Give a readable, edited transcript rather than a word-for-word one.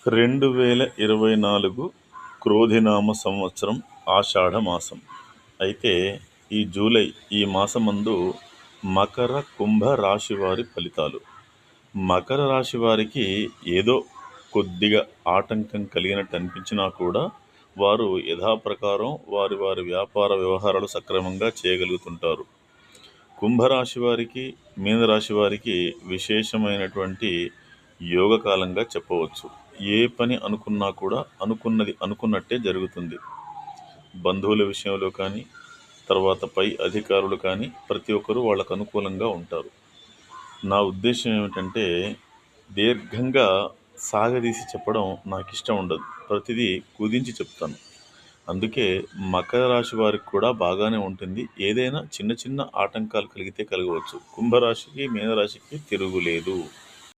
2024 క్రోధినామ సంవత్సరం ఆషాఢ మాసం. అయితే ఈ జూలై ఈ మాసమందు మకర కుంభ రాశి వారి ఫలితాలు. మకర రాశి వారికి ఏదో కొద్దిగా ఆటంకం కలిగినట్టు అనిపించినా కూడా వారు యథాప్రకారం వారి వారి వ్యాపార వ్యవహారాలు సక్రమంగా చేయగలుగుతుంటారు. కుంభరాశి వారికి, మీనరాశి వారికి విశేషమైనటువంటి యోగకాలంగా చెప్పవచ్చు. ఏ పని అనుకున్నా కూడా అనుకున్నది అనుకున్నట్టే జరుగుతుంది. బంధువుల విషయంలో కానీ, తర్వాత పై అధికారులు కానీ ప్రతి ఒక్కరూ వాళ్ళకు అనుకూలంగా ఉంటారు. నా ఉద్దేశం ఏమిటంటే, దీర్ఘంగా సాగదీసి చెప్పడం నాకు ఇష్టం ఉండదు. ప్రతిదీ కుదించి చెప్తాను. అందుకే మకర రాశి వారికి కూడా బాగానే ఉంటుంది. ఏదైనా చిన్న చిన్న ఆటంకాలు కలిగితే కలగవచ్చు. కుంభరాశికి, మీనరాశికి తిరుగులేదు.